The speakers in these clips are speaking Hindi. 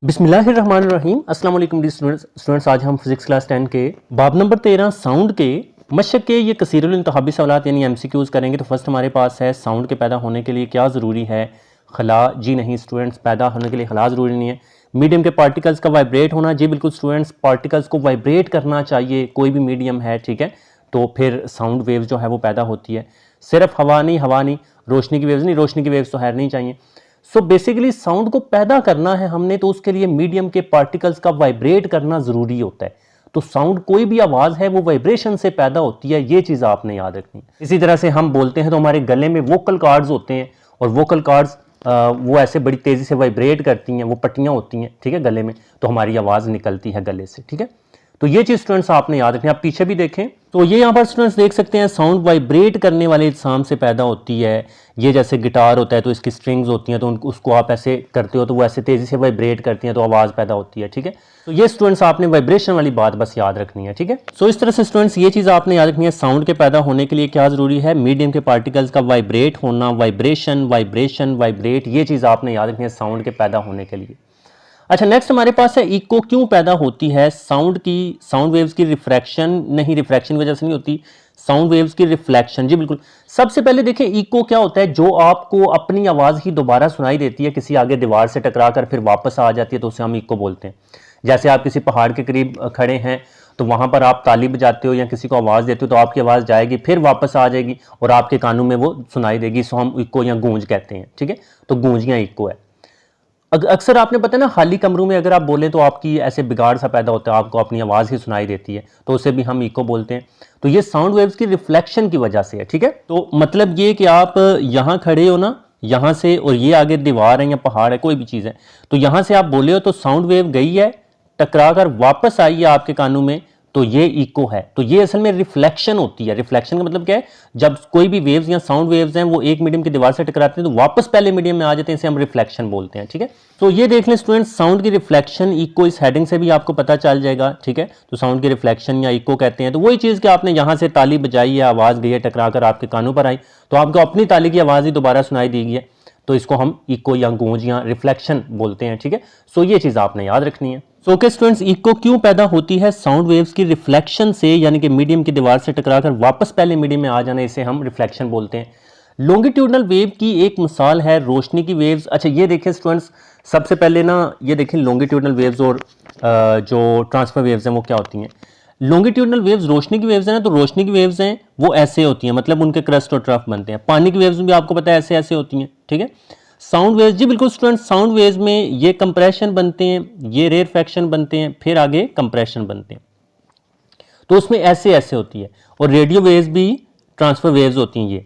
बिस्मिल्लाहिर्रहमानिर्रहीम। अस्सलाम वालेकुम स्टूडेंट्स, आज हम फिजिक्स क्लास 10 के बाब नंबर 13 साउंड के मशक के ये कसीरुल इंतखाबी सवालात यानी MCQs करेंगे। तो फर्स्ट हमारे पास है साउंड के पैदा होने के लिए क्या ज़रूरी है? खला। जी नहीं स्टूडेंट्स, पैदा होने के लिए खला ज़रूरी नहीं है। मीडियम के पार्टिकल्स का वाइब्रेट होना, जी बिल्कुल स्टूडेंट्स, पार्टिकल्स को वाइब्रेट करना चाहिए, कोई भी मीडियम है, ठीक है, तो फिर साउंड वेव्स जो है वो पैदा होती है। सिर्फ हवा नहीं, रोशनी की वेव्स नहीं, रोशनी की वेव्स तो खैर नहीं चाहिए। सो बेसिकली साउंड को पैदा करना है हमने, तो उसके लिए मीडियम के पार्टिकल्स का वाइब्रेट करना ज़रूरी होता है। तो साउंड, कोई भी आवाज़ है वो वाइब्रेशन से पैदा होती है, ये चीज़ आपने याद रखनी है। इसी तरह से हम बोलते हैं तो हमारे गले में वोकल कॉर्ड्स होते हैं, और वोकल कॉर्ड्स वो ऐसे बड़ी तेज़ी से वाइब्रेट करती हैं, वो पट्टियाँ होती हैं, ठीक है, गले में, तो हमारी आवाज़ निकलती है गले से, ठीक है। तो ये चीज़ स्टूडेंट्स आपने याद रखनी है। आप पीछे भी देखें तो ये यहाँ पर स्टूडेंट्स देख सकते हैं, साउंड वाइब्रेट करने वाले इज्साम से पैदा होती है। ये जैसे गिटार होता है तो इसकी स्ट्रिंग्स होती हैं, तो उसको आप ऐसे करते हो तो वो ऐसे तेज़ी से वाइब्रेट करती हैं, तो आवाज़ पैदा होती है, ठीक है। तो ये स्टूडेंट्स आपने वाइब्रेशन वाली बात बस याद रखनी है, ठीक है। सो इस तरह से स्टूडेंट्स ये चीज़ आपने याद रखनी है, साउंड के पैदा होने के लिए क्या ज़रूरी है? मीडियम के पार्टिकल्स का वाइब्रेट होना, वाइब्रेशन, वाइब्रेट, ये चीज़ आपने याद रखनी है साउंड के पैदा होने के लिए। अच्छा, नेक्स्ट हमारे पास है इको क्यों पैदा होती है? साउंड वेव्स की रिफ्रैक्शन नहीं, रिफ्रैक्शन की वजह से नहीं होती, साउंड वेव्स की रिफ्लेक्शन। जी बिल्कुल। सबसे पहले देखें इको क्या होता है, जो आपको अपनी आवाज़ ही दोबारा सुनाई देती है, किसी आगे दीवार से टकरा कर फिर वापस आ जाती है, तो उसे हम इको बोलते हैं। जैसे आप किसी पहाड़ के करीब खड़े हैं तो वहाँ पर आप ताली बजाते हो या किसी को आवाज़ देते हो, तो आपकी आवाज़ जाएगी, फिर वापस आ जाएगी और आपके कानों में वो सुनाई देगी, सो हम इको या गूंज कहते हैं, ठीक है। तो गूंज या इको है। अक्सर आपने पता है ना, खाली कमरों में अगर आप बोलें तो आपकी ऐसे बिगाड़ सा पैदा होता है, आपको अपनी आवाज़ ही सुनाई देती है, तो उसे भी हम इको बोलते हैं। तो ये साउंड वेव्स की रिफ्लेक्शन की वजह से है, ठीक है। तो मतलब ये कि आप यहाँ खड़े हो ना, यहाँ से, और ये आगे दीवार है या पहाड़ है, कोई भी चीज़ है, तो यहाँ से आप बोले हो तो साउंड वेव गई है, टकरा कर वापस आई है आपके कानों में, तो ये इको है। तो ये असल में रिफ्लेक्शन होती है। रिफ्लेक्शन का मतलब क्या है? जब कोई भी वेव्स या साउंड वेव्स हैं वो एक मीडियम की दीवार से टकराते हैं तो वापस पहले मीडियम में आ जाते हैं, इसे हम रिफ्लेक्शन बोलते हैं, ठीक है। तो ये देख लें स्टूडेंट्स, साउंड की रिफ्लेक्शन, इको, इस हेडिंग से भी आपको पता चल जाएगा, ठीक है। तो साउंड की रिफ्लेक्शन या इको कहते हैं। तो वही चीज़ कि आपने यहाँ से ताली बजाई है, आवाज़ गई है, टकरा कर आपके कानों पर आई, तो आपको अपनी ताली की आवाज़ ही दोबारा सुनाई दी गई है, तो इसको हम इको या गूंज या रिफ्लेक्शन बोलते हैं, ठीक है। सो ये चीज़ आपने याद रखनी है। सो के स्टूडेंट्स, इको क्यों पैदा होती है? साउंड वेव्स की रिफ्लेक्शन से, यानी कि मीडियम की दीवार से टकराकर वापस पहले मीडियम में आ जाना, इसे हम रिफ्लेक्शन बोलते हैं। लॉन्गिट्यूडनल वेव की एक मिसाल है रोशनी की वेव्स। अच्छा, ये देखें स्टूडेंट्स, सबसे पहले ना ये देखें लॉन्गिट्यूडनल वेव्स और जो ट्रांसफर वेव्स हैं वो क्या होती हैं। लॉन्गिट्यूडनल वेव्स रोशनी की वेव्स हैं ना, तो रोशनी की वेव्स हैं वो ऐसे होती हैं, मतलब उनके क्रस्ट और ट्रफ बनते हैं। पानी की वेव्स भी आपको पता है ऐसे ऐसे होती हैं, ठीक है। साउंड वेव्स, जी बिल्कुल स्टूडेंट, साउंड वेव्स में ये कंप्रेशन बनते हैं, ये रेयरफैक्शन बनते हैं, फिर आगे कंप्रेशन बनते हैं, तो उसमें ऐसे ऐसे होती है। और रेडियो वेव्स भी ट्रांसफर वेव्स होती हैं ये।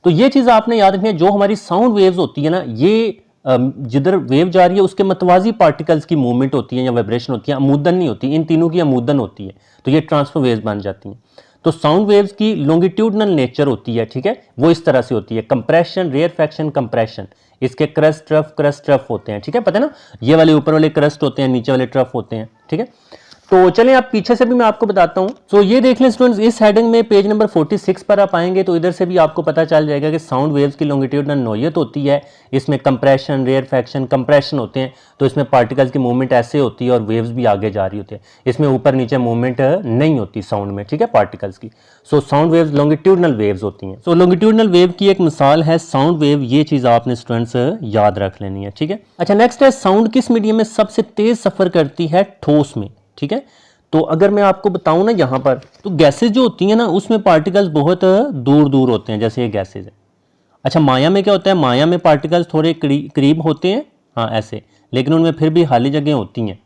तो ये चीज़ आपने याद रखनी है, जो हमारी साउंड वेव्स होती है ना, ये जिधर वेव जा रही है उसके मतवाजी पार्टिकल्स की मूवमेंट होती है या वाइब्रेशन होती है, अमूदन नहीं होती, इन तीनों की अमूदन होती है, तो ये ट्रांसफर वेव्स बन जाती हैं। तो साउंड वेव्स की लॉन्गिट्यूडनल नेचर होती है, ठीक है, वो इस तरह से होती है, कंप्रेशन, रेयरफैक्शन, कंप्रेशन। इसके क्रस्ट ट्रफ होते हैं, ठीक है, पता है ना, ये वाले ऊपर वाले क्रस्ट होते हैं, नीचे वाले ट्रफ होते हैं, ठीक है। तो चलें आप पीछे से भी मैं आपको बताता हूं। तो ये देख लें स्टूडेंट्स, इस हेडिंग में पेज नंबर 46 पर आप आएंगे तो इधर से भी आपको पता चल जाएगा कि साउंड वेव्स की लॉन्गिट्यूडनल नौयत होती है। इसमें कंप्रेशन, रेयरफैक्शन, कंप्रेशन होते हैं, तो इसमें पार्टिकल्स की मूवमेंट ऐसे होती है और वेव्स भी आगे जा रही होती है। इसमें ऊपर नीचे मूवमेंट नहीं होती साउंड में, ठीक है, पार्टिकल्स की। So sound waves longitudinal waves होती हैं। सो लॉन्गिट्यूडनल वेव की एक मिसाल है साउंड वेव, ये चीज़ आपने स्टूडेंट्स याद रख लेनी है, ठीक है। अच्छा, नेक्स्ट है, साउंड किस मीडियम में सबसे तेज सफर करती है? ठोस में, ठीक है। तो अगर मैं आपको बताऊं ना, यहाँ पर तो गैसेज जो होती हैं ना, उसमें पार्टिकल्स बहुत दूर दूर होते हैं, जैसे ये गैसेज है। अच्छा, माया में क्या होता है? माया में पार्टिकल्स थोड़े करीब होते हैं, हाँ ऐसे, लेकिन उनमें फिर भी खाली जगह होती हैं।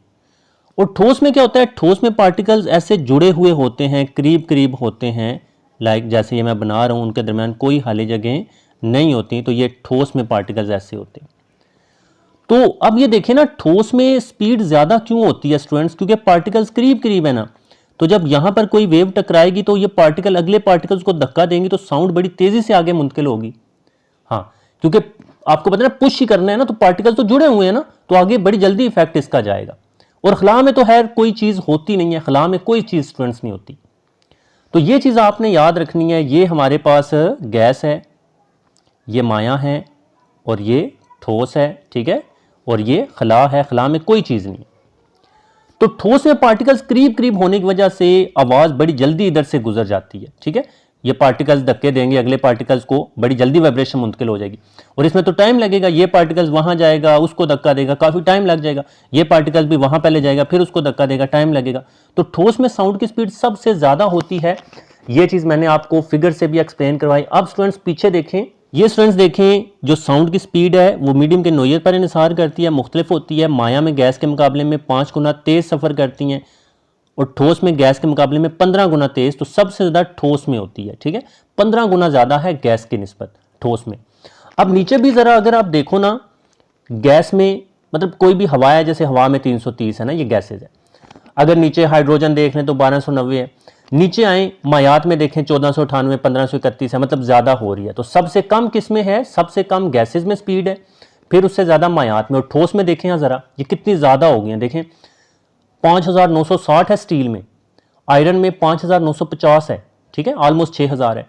और ठोस में क्या होता है? ठोस में पार्टिकल्स ऐसे जुड़े हुए होते हैं, करीब करीब होते हैं, लाइक जैसे ये मैं बना रहा हूँ, उनके दरमियान कोई खाली जगह नहीं होती, तो ये ठोस में पार्टिकल्स ऐसे होते हैं। तो अब ये देखें ना, ठोस में स्पीड ज़्यादा क्यों होती है स्टूडेंट्स? क्योंकि पार्टिकल्स करीब करीब है ना, तो जब यहाँ पर कोई वेव टकराएगी तो ये पार्टिकल अगले पार्टिकल्स को धक्का देंगी, तो साउंड बड़ी तेज़ी से आगे मुंतकिल होगी। हाँ, क्योंकि आपको पता है ना, पुश ही करना है ना, तो पार्टिकल्स तो जुड़े हुए हैं ना, तो आगे बड़ी जल्दी इफेक्ट इसका जाएगा। और खला में तो खैर कोई चीज़ होती नहीं है, खला में कोई चीज़ स्टूडेंट्स नहीं होती। तो ये चीज़ आपने याद रखनी है। ये हमारे पास गैस है, ये माया है, और ये ठोस है, ठीक है। और ये खला है, खला में कोई चीज़ नहीं। तो ठोस में पार्टिकल्स करीब करीब होने की वजह से आवाज़ बड़ी जल्दी इधर से गुजर जाती है, ठीक है। ये पार्टिकल्स धक्के देंगे अगले पार्टिकल्स को, बड़ी जल्दी वाइब्रेशन मुंतकिल हो जाएगी और इसमें तो टाइम लगेगा। ये पार्टिकल्स वहां जाएगा, उसको धक्का देगा, काफ़ी टाइम लग जाएगा। ये पार्टिकल्स भी वहां पहले जाएगा, फिर उसको धक्का देगा, टाइम लगेगा। तो ठोस में साउंड की स्पीड सबसे ज़्यादा होती है। ये चीज़ मैंने आपको फिगर से भी एक्सप्लेन करवाई। अब स्टूडेंट्स पीछे देखें, ये स्टूडेंट्स देखें जो साउंड की स्पीड है वो मीडियम के नोयत पर इन्हिसार करती है, मुख्तलिफ होती है। माया में गैस के मुकाबले में 5 गुना तेज़ सफ़र करती हैं और ठोस में गैस के मुकाबले में 15 गुना तेज़। तो सबसे ज़्यादा ठोस में होती है, ठीक है। 15 गुना ज़्यादा है गैस की निस्बत ठोस में। अब नीचे भी ज़रा अगर आप देखो ना, गैस में मतलब कोई भी हवा है, जैसे हवा में 330 है ना, ये गैसेज है। अगर नीचे हाइड्रोजन देख लें तो 1290 है। नीचे आए मायात में देखें 1498, 1531 है, मतलब ज़्यादा हो रही है। तो सबसे कम किस में है? सबसे कम गैसेज में स्पीड है, फिर उससे ज़्यादा मायात में। और ठोस में देखें यहाँ ज़रा, ये कितनी ज़्यादा हो गई हैं। देखें 5960 है स्टील में, आयरन में 5950 है, ठीक है, ऑलमोस्ट 6000 है।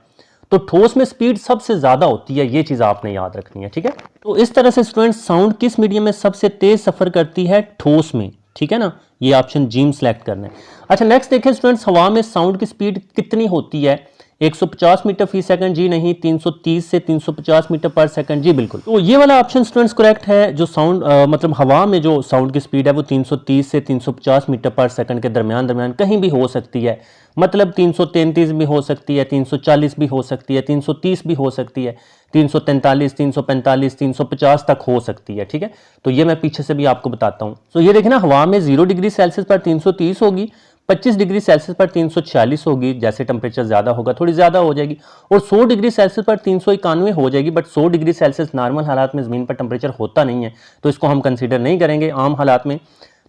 तो ठोस में स्पीड सबसे ज़्यादा होती है, ये चीज़ आपने याद रखनी है, ठीक है। तो इस तरह से स्टूडेंट्स साउंड किस मीडियम में सबसे तेज़ सफ़र करती है? ठोस में, ठीक है ना। ये ऑप्शन जी सेलेक्ट करना है। अच्छा नेक्स्ट देखें स्टूडेंट्स, हवा में साउंड की स्पीड कितनी होती है? 150 मीटर फी सेकंड जी नहीं, 330 से 350 मीटर पर सेकंड जी बिल्कुल। तो ये वाला ऑप्शन स्टूडेंट्स करेक्ट है। जो साउंड मतलब हवा में जो साउंड की स्पीड है वो 330 से 350 मीटर पर सेकंड के दरमियान कहीं भी हो सकती है। मतलब 333 भी हो सकती है, 340 भी हो सकती है, 330 भी हो सकती है, 343, 345, 350 तक हो सकती है, ठीक है। तो ये मैं पीछे से भी आपको बताता हूँ। तो ये देखें ना, हवा में 0 डिग्री सेल्सियस पर 330 होगी, 25 डिग्री सेल्सियस पर 346 होगी, जैसे टेम्परेचर ज़्यादा होगा थोड़ी ज़्यादा हो जाएगी, और 100 डिग्री सेल्सियस पर 391 हो जाएगी। बट 100 डिग्री सेल्सियस नॉर्मल हालात में ज़मीन पर टेम्परेचर होता नहीं है, तो इसको हम कंसीडर नहीं करेंगे आम हालात में।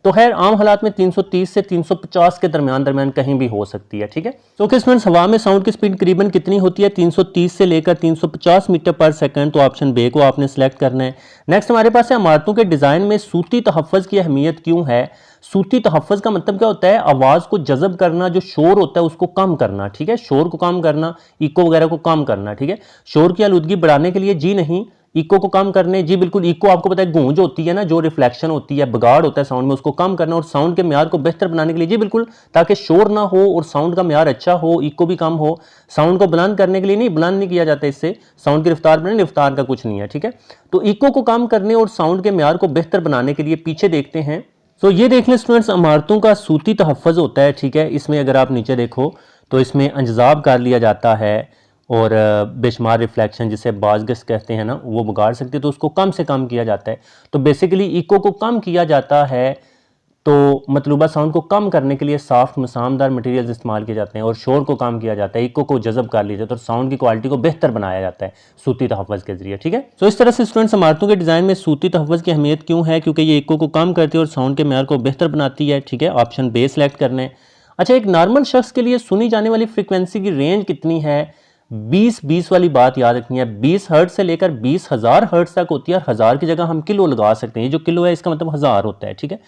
तो खैर आम हालात में 330 से 350 के दरमियान कहीं भी हो सकती है, ठीक है। तो कि स्टूडेंट्स हवा में साउंड की स्पीड करीबन कितनी होती है? 330 से लेकर 350 मीटर पर सेकंड। तो ऑप्शन बे को आपने सेलेक्ट करना है। नेक्स्ट हमारे पास है, इमारतों के डिज़ाइन में सूती तहफ़्फ़ुज़ की अहमियत क्यों है? सूती तहफ़्फ़ुज़ का मतलब क्या होता है? आवाज़ को जज़ब करना, जो शोर होता है उसको कम करना, ठीक है। शोर को कम करना, इको वगैरह को कम करना, ठीक है। शोर की आलूदगी बढ़ाने के लिए जी नहीं, इको को कम करने जी बिल्कुल। इको आपको पता है गूंज होती है ना, जो रिफ्लेक्शन होती है, बिगाड़ होता है साउंड में, उसको कम करना। और साउंड के म्यार को बेहतर बनाने के लिए जी बिल्कुल, ताकि शोर ना हो और साउंड का म्यार अच्छा हो, इको भी कम हो। साउंड को बुलंद करने के लिए नहीं, बुलंद नहीं किया जाता इससे, साउंड की रफ्तार बढ़े, रफ्तार का कुछ नहीं है, ठीक है। तो इको को कम करने और साउंड के म्यार को बेहतर बनाने के लिए पीछे देखते हैं। तो ये देख लें स्टूडेंट्स, इमारतों का सूती तहफ़्फ़ुज़ होता है, ठीक है। इसमें अगर आप नीचे देखो तो इसमें अंजज़ाब कर लिया जाता है और बेशुमार रिफ्लेक्शन जिसे बाज़गस कहते हैं ना, वो बिगाड़ सकते, तो उसको कम से कम किया जाता है। तो बेसिकली इको को कम किया जाता है, तो मतलूबा साउंड को कम करने के लिए सॉफ्ट मसामदार मटेरियल्स इस्तेमाल किए जाते हैं और शोर को कम किया जाता है, इको को जज़ब कर लिया जाता है और साउंड की क्वालिटी को बेहतर बनाया जाता है सूती तहफ़्फ़ुज़ के जरिए, ठीक है। तो इस तरह से स्टूडेंट्स इमारतों के डिज़ाइन में सूती तहफ़्फ़ुज़ की अहमियत क्यों है? क्योंकि ये इको को कम करती है और साउंड के म्यार को बेहतर बनाती है, ठीक है। ऑप्शन बे सेलेक्ट करना है। अच्छा, एक नॉर्मल शख्स के लिए सुनी जाने वाली फ्रिक्वेंसी की रेंज कितनी है? 20 वाली बात याद रखनी है। 20 हर्ट्ज से लेकर 20,000 हर्ट्ज तक होती है और हज़ार की जगह हम किलो लगा सकते हैं। ये जो किलो है इसका मतलब 1000 होता है, ठीक है।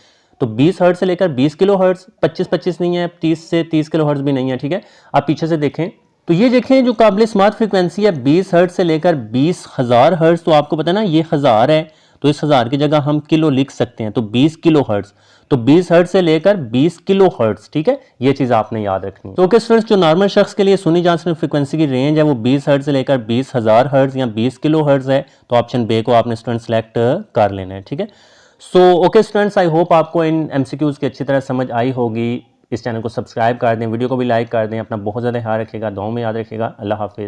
तो 20 हर्ट्ज से लेकर 20 किलो हर्ट्ज, 25 नहीं है, 30 से 30 किलो हर्ट्ज भी नहीं है, ठीक है। आप पीछे से देखें तो ये देखें जो काबिल स्मार्ट फ्रिक्वेंसी है 20 हर्ट्ज से लेकर 20,000 हर्ट्ज। तो आपको पता है ना ये 1000 है, तो इस 1000 की जगह हम किलो लिख सकते हैं, तो 20 किलो हर्ट्ज। तो 20 हर्ट्ज से लेकर 20 किलो हर्ट्ज, ठीक है। ये चीज़ आपने याद रखनी है। तो ओके स्टूडेंट्स, जो नॉर्मल शख्स के लिए सुनी जाने वाली फ्रिक्वेंसी की रेंज है वो 20 हर्ट्ज से लेकर 20,000 हर्ट्ज या 20 किलो हर्ट्ज है। तो ऑप्शन बे को आपने स्टूडेंट सेलेक्ट कर लेना है, ठीक है। So okay students, I hope आपको इन एमसीक्यूज की अच्छी तरह समझ आई होगी। इस चैनल को सब्सक्राइब कर दें, वीडियो को भी लाइक कर दें। अपना बहुत ज़्यादा ख्याल रखिएगा, दुआओं में याद रखिएगा। अल्लाह हाफिज़।